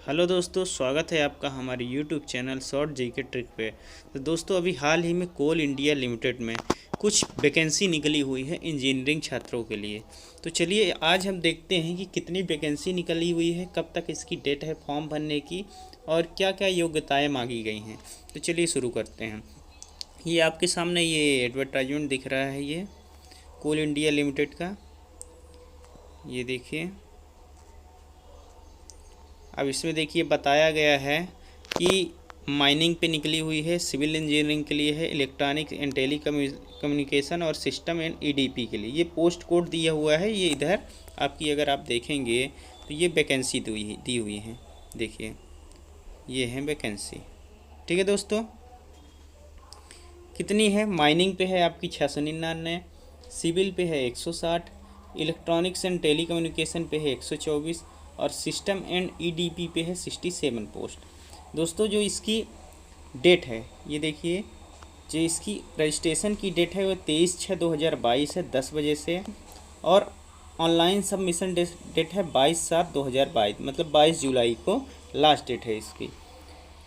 Hello दोस्तों, स्वागत है आपका हमारे YouTube channel short GK trick पे। तो दोस्तों, अभी हाल ही में कोल इंडिया लिमिटेड में कुछ वैकेंसी निकली हुई है इंजीनियरिंग छात्रों के लिए। तो चलिए आज हम देखते हैं कि कितनी वैकेंसी निकली हुई है, कब तक इसकी डेट है फॉर्म भरने की और क्या क्या योग्यताएँ मांगी गई हैं। तो चलिए शुरू करते हैं। ये आपके सामने ये एडवर्टाइजमेंट दिख रहा है, ये कोल इंडिया लिमिटेड का, ये देखिए। अब इसमें देखिए बताया गया है कि माइनिंग पे निकली हुई है, सिविल इंजीनियरिंग के लिए है, इलेक्ट्रॉनिक्स एंड टेली कम्युनिकेशन और सिस्टम एंड ईडीपी के लिए। ये पोस्ट कोड दिया हुआ है, ये इधर आपकी अगर आप देखेंगे तो ये वैकेंसी दी हुई है। देखिए ये है वैकेंसी। ठीक है दोस्तों, कितनी है? माइनिंग पे है आपकी 699, सिविल पे है 160, इलेक्ट्रॉनिक्स एंड टेली कम्युनिकेशन पे है 124 और सिस्टम एंड ईडीपी पे है 67 पोस्ट। दोस्तों जो इसकी डेट है, ये देखिए, जो इसकी रजिस्ट्रेशन की डेट है वो 23/6/2022 है 10 बजे से, और ऑनलाइन सबमिशन डेट है 22/7/2022, मतलब 22 जुलाई को लास्ट डेट है इसकी।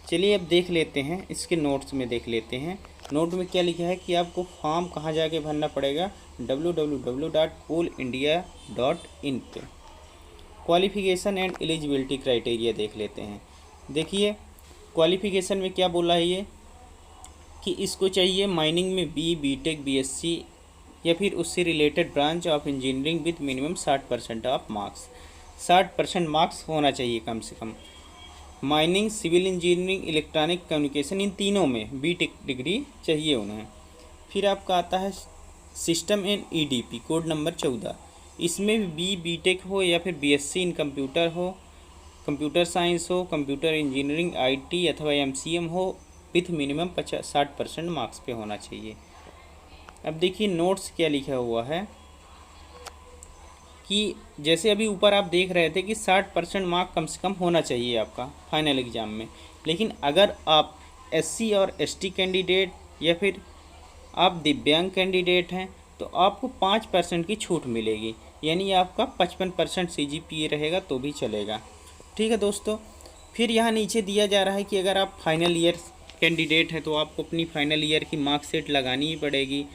चलिए अब देख लेते हैं, इसके नोट्स में देख लेते हैं। नोट में क्या लिखा है कि आपको फॉर्म कहाँ जाके भरना पड़ेगा, www.coalindia.in पे। क्वालिफ़िकेशन एंड एलिजिबिलिटी क्राइटेरिया देख लेते हैं। देखिए क्वालिफ़िकेशन में क्या बोला है ये, कि इसको चाहिए माइनिंग में बीटेक बीएससी या फिर उससे related branch of engineering with minimum 60% of marks. 60% marks होना चाहिए कम से कम। Mining, civil engineering, electronic communication, इन तीनों में बीटेक डिग्री चाहिए उन्हें। फिर आपका आता है system and EDP, code number 14। इसमें भी बीटेक हो या फिर बीएससी इन कंप्यूटर हो, कंप्यूटर साइंस हो, कंप्यूटर इंजीनियरिंग, आईटी अथवा एमसीएम हो, विथ मिनिमम 60% मार्क्स पे होना चाहिए। अब देखिए नोट्स क्या लिखा हुआ है, कि जैसे अभी ऊपर आप देख रहे थे कि 60% मार्क कम से कम होना चाहिए आपका फाइनल एग्ज़ाम में, लेकिन अगर आप एससी और एसटी कैंडिडेट या फिर आप दिव्यांग कैंडिडेट हैं तो आपको 5% की छूट मिलेगी, यानी आपका 55% सीजीपीए रहेगा तो भी चलेगा। ठीक है दोस्तों, फिर यहाँ नीचे दिया जा रहा है कि अगर आप फाइनल ईयर कैंडिडेट हैं तो आपको अपनी फाइनल ईयर की मार्कशीट लगानी ही पड़ेगी।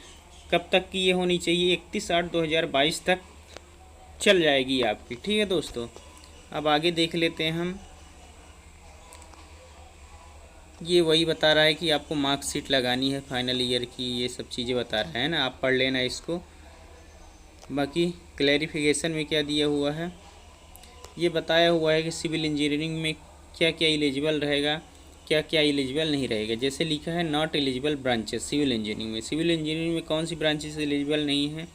कब तक की ये होनी चाहिए? 31/8/2022 तक चल जाएगी आपकी। ठीक है दोस्तों, अब आगे देख लेते हैं हम। ये वही बता रहा है कि आपको मार्कशीट लगानी है फाइनल ईयर की, ये सब चीज़ें बता रहा है ना, आप पढ़ लेना इसको। बाकी क्लैरिफिकेशन में क्या दिया हुआ है, ये बताया हुआ है कि सिविल इंजीनियरिंग में क्या क्या एलिजिबल रहेगा, क्या क्या एलिजिबल नहीं रहेगा। जैसे लिखा है not eligible branches civil engineering में। सिविल इंजीनियरिंग में कौन सी ब्रांचेस एलिजिबल नहीं है?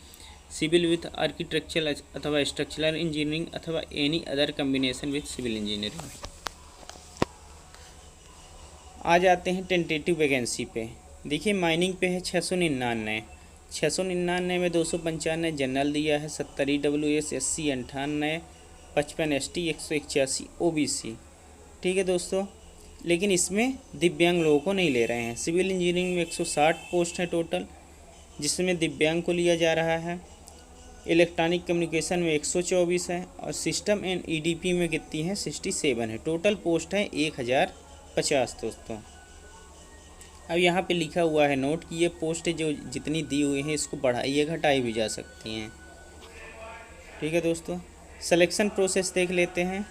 सिविल विथ आर्किटेक्चरल अथवा स्ट्रक्चरल इंजीनियरिंग अथवा any other combination with civil engineering. आ जाते हैं टेंटेटिव वैकेंसी पे। देखिए माइनिंग पे है 699, 699 में 295 जनरल दिया है, 70 ईडब्ल्यूएस, एससी 98, 55 एसटी, 181 ओबीसी। ठीक है दोस्तों, लेकिन इसमें दिव्यांग लोगों को नहीं ले रहे हैं। सिविल इंजीनियरिंग में 160 पोस्ट हैं टोटल, जिसमें दिव्यांग को लिया जा रहा है। इलेक्ट्रॉनिक कम्युनिकेशन में 124 है और सिस्टम एंड ईडीपी में कितनी है? 67 है। टोटल पोस्ट है 1050 दोस्तों। अब यहाँ पे लिखा हुआ है नोट कि ये पोस्ट जो जितनी दी हुई हैं इसको बढ़ाई घटाई भी जा सकती हैं। ठीक है दोस्तों, सिलेक्शन प्रोसेस देख लेते हैं।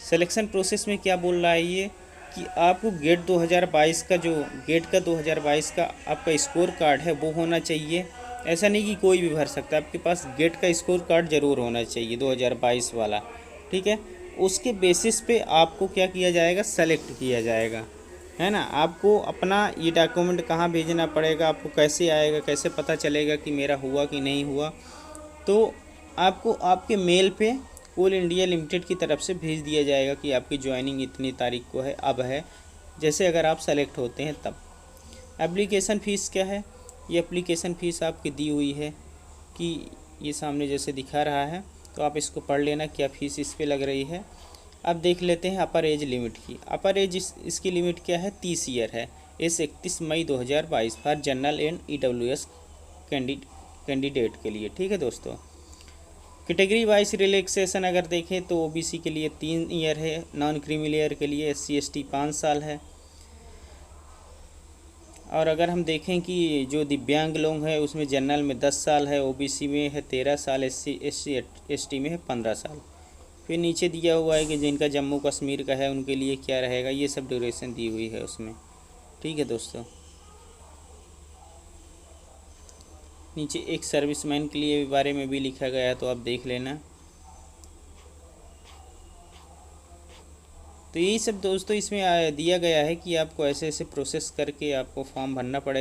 सिलेक्शन प्रोसेस में क्या बोल रहा है ये, कि आपको गेट 2022 का, जो गेट का 2022 का आपका स्कोर कार्ड है वो होना चाहिए। ऐसा नहीं कि कोई भी भर सकता है, आपके पास गेट का स्कोर कार्ड ज़रूर होना चाहिए 2022 वाला। ठीक है, उसके बेसिस पे आपको क्या किया जाएगा, सेलेक्ट किया जाएगा, है ना। आपको अपना ये डॉक्यूमेंट कहाँ भेजना पड़ेगा, आपको कैसे आएगा, कैसे पता चलेगा कि मेरा हुआ कि नहीं हुआ? तो आपको आपके मेल पे कोल इंडिया लिमिटेड की तरफ से भेज दिया जाएगा कि आपकी ज्वाइनिंग इतनी तारीख को है, अब है, जैसे अगर आप सेलेक्ट होते हैं तब। एप्लीकेशन फ़ीस क्या है? ये एप्लीकेशन फ़ीस आपकी दी हुई है, कि ये सामने जैसे दिखा रहा है, तो आप इसको पढ़ लेना क्या फ़ीस इस पे लग रही है। अब देख लेते हैं अपर एज लिमिट की। अपर एज इसकी लिमिट क्या है? 30 ईयर है। इस 31 मई 2022 for general and EWS candidate के लिए। ठीक है दोस्तों, कैटेगरी वाइज रिलैक्सेशन अगर देखें तो ओबीसी के लिए 3 ईयर है, नॉन क्रीमी लेयर के लिए SC ST 5 साल है। और अगर हम देखें कि जो दिव्यांग लोग हैं उसमें जनरल में 10 साल है, ओबीसी में है 13 साल, SC SC ST में है 15 साल। फिर नीचे दिया हुआ है कि जिनका जम्मू कश्मीर का है उनके लिए क्या रहेगा, ये सब ड्यूरेशन दी हुई है उसमें। ठीक है दोस्तों, नीचे एक सर्विसमैन के लिए बारे में भी लिखा गया है, तो आप देख लेना। तो यही सब दोस्तों इसमें दिया गया है कि आपको ऐसे ऐसे प्रोसेस करके आपको फॉर्म भरना पड़ेगा।